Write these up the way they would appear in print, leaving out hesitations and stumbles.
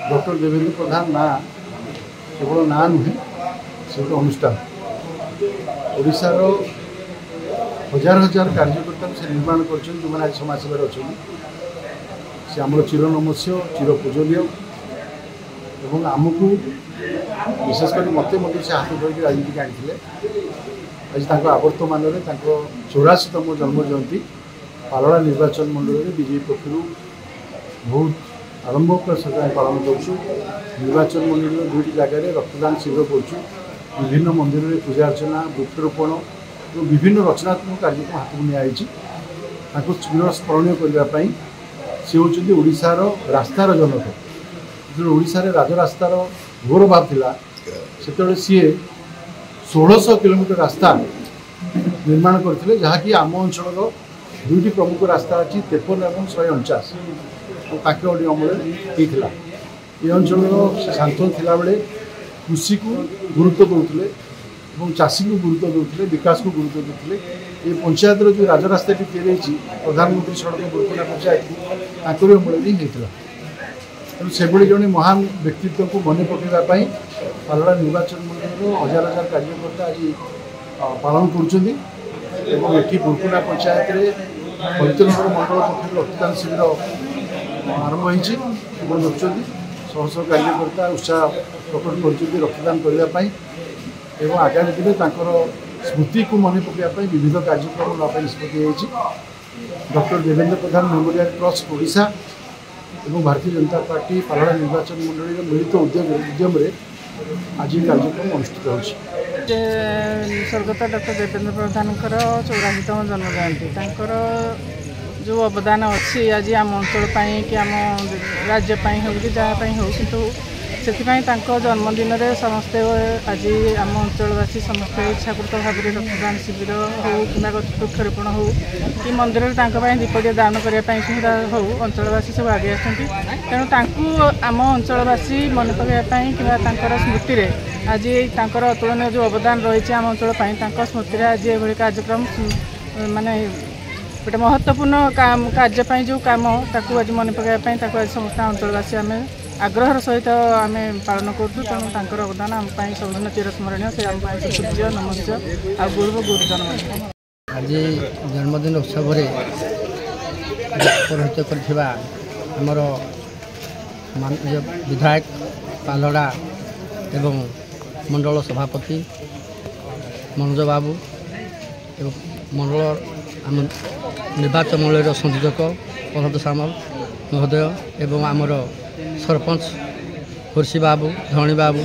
Doctor Devendra प्रधान ना केवल ना नुहे से गोटे अनुष्ठान ओडिशार हजार हजार कार्यकर्ता से निर्माण कर जो मैंने आज समाजसेवार अच्छा से आम चिरनमस्य चिर पूजनीय एवं आमको विशेषकर मत से हाथ धरिक राजनीति आनी आज आवर्तमान 84तम जन्म जयंती पालड़ा निर्वाचन मंडल में बीजेपी पक्ष बहुत आरंभकर सहित पालन करूँ। निर्वाचन मंडल दुईटी जगह रक्तदान शिविर करुँ। विभिन्न मंदिर में पूजा अर्चना वृक्षरोपण और विभिन्न रचनात्मक कार्यक्रम हाथ में निया चिर स्मरणीय करने सी हूँ ओडिशार रास्तार जनक। जो ओडिशार राजरास्तार घोर अभाव था से सी 1600 किलोमीटर रास्ता निर्माण करते जहाँकि आम अंचल दुईटी प्रमुख रास्ता अच्छी 53 और 149 ताकि अमल होता ये अंचल से सांसद थिला बेले कृषि को गुरुत्व दूसरे और चाषी को गुरुत्व दूसरे विकास को गुरुत्व दूसरे ये पंचायत जो राजरास्ता तैयारी प्रधानमंत्री सड़क गुरुत्व पंचायत अमल भी होता तेणु से जड़े महान व्यक्तित्व को मन पकड़ापी पालड़ा निर्वाचन मंडल हजार हजार कार्यकर्ता आज पालन कर बुरकुना पंचायत पवित्रनगर मंडल पक्ष रक्तदान शिविर आरंभ हो देखुं शह शह कार्यकर्ता उत्साह प्रकट कर रक्तदान करने एवं आगामी दिन स्मृति को मन पकड़ापी विविध कार्यक्रम नापी निष्पत्ति डॉक्टर देवेंद्र प्रधान मेमोरियल ट्रस्ट ओडिशा एवं भारतीय जनता पार्टी पालड़ा निर्वाचन मंडल मिलित उद्यम आज कार्यक्रम अनुष्ठित हो स्वर्गत डॉक्टर देवेंद्र प्रधान 84तम जन्म जयंती जो अवदान अच्छी आज आम अंचल कि आम राज्य हो कि जहाँ हो कि से जन्मदिन में समस्ते आज आम अंचलवासी समस्ते इच्छाकृत भाव में रक्तदान शिविर हो कि वृक्षरोपण हो कि मंदिर में दीपटिया दान करने सुविधा हो अंचलवासी सब आगे तेणु आम अंचलवासी मन पकड़ापी कि स्मृति आज अतुलनीय जो अवदान रही आम अंचल स्मृति आज ये कार्यक्रम माने गोटे महत्वपूर्ण काम कार्य जो कम आज मन पकड़ापी आज समस्त अंचलवासी आम आग्रहर सहित आम पालन करूँ तेणु अवदान आम सबुदिन चिरस्मरणीय से आम सूर्य नमस्य आ गुरु गुरुजन आज जन्मदिन उत्सव पौरोहित्य कर विधायक पालड़ा एवं मंडल सभापति मनोज बाबू एवं मंडल आम निर्वाचन मंडल संयोजक प्रहद सामल महोदय एवं आमर सरपंच हुर्सी बाबू धणी बाबू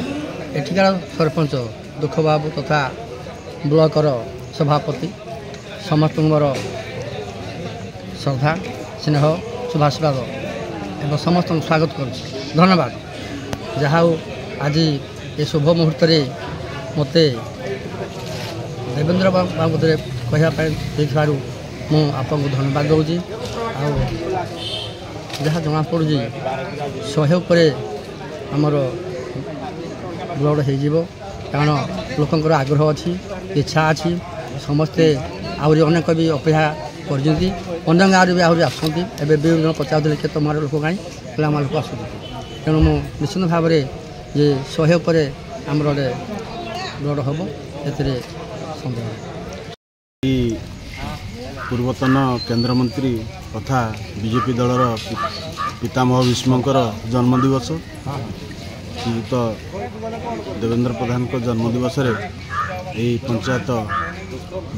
एठिकार सरपंच दुख बाबू तथा ब्लॉकर सभापति समस्त मोर श्रद्धा स्नेह शुभाशीर्वाद एवं समस्त स्वागत करुँच धन्यवाद जहाँ आज ये शुभ मुहूर्त मत देवेंद्र बाबू कहवाई मुझे धन्यवाद दूँ जहाँ जना पड़ी 100 पर आमर ब्लड हो कारण लोकंर आग्रह अच्छी इच्छा अच्छी समस्ते आहरी अनेक भी अपेक्षा कर गाँव भी आहरी आसती एवं जन पचार के तुम लोक कहीं आम लोक आस तेणु मु निश्चित भाव में ये 100 पर आमर ब्लड हम ए पूर्वतन केंद्रमंत्री तथा बीजेपी दलर पितामह भीष्मकर जन्मदिवस श्रीयुत देवेंद्र प्रधान को जन्मदिवस यही पंचायत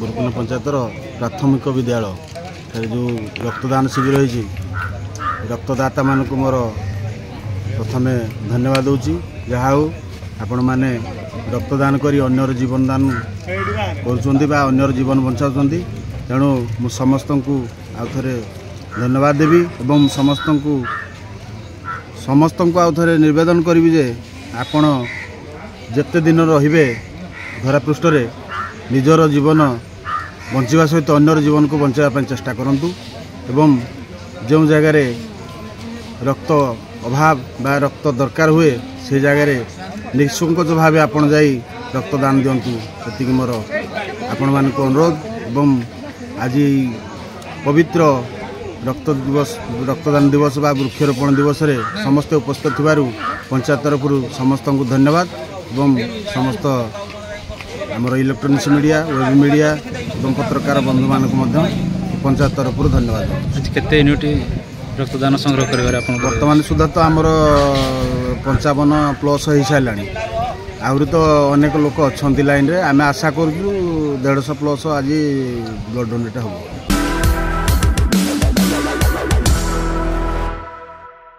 बुरकुना पंचायतर प्राथमिक विद्यालय जो रक्तदान शिविर होती रक्तदाता मान को मोर प्रथम धन्यवाद दूची जहाँ आपण मैंने रक्तदान करी अन्यर जीवन दान कर जीवन बचाऊँ तेणु मु समस्त को आउ थे धन्यवाद देवी एवं समस्त को आउ थे निवेदन करी जे आपण जेते दिन रे धरापृष्ठ निजर जीवन बंचा सहित अन्यर जीवन को बचाई चेष्टा करूँ एवं जो जगार रक्त अभाव बा रक्त दरकार हुए से जगार निसंकोच भाव आपण जाई रक्तदान दिंतु से मोर आपण मान अनुरोध एवं आज पवित्र रक्तदान दिवस बा वृक्षरोपण दिवस रे समस्त उपस्थित थिबारु पंचायत तरफ समस्त को धन्यवाद एवं समस्त आमर इलेक्ट्रोनिक्स मीडिया वेब मीडिया एवं पत्रकार बंधु मानक पंचायत तरफ धन्यवाद। आज केते यूनिट रक्तदान संग्रह कर वर्तमान सुधा तो आमर 55+ हो सारा आहरी तो अनेक लोक अच्छा लाइन रे आम आशा करूँ 150+ आज ब्लड डोनेट हम।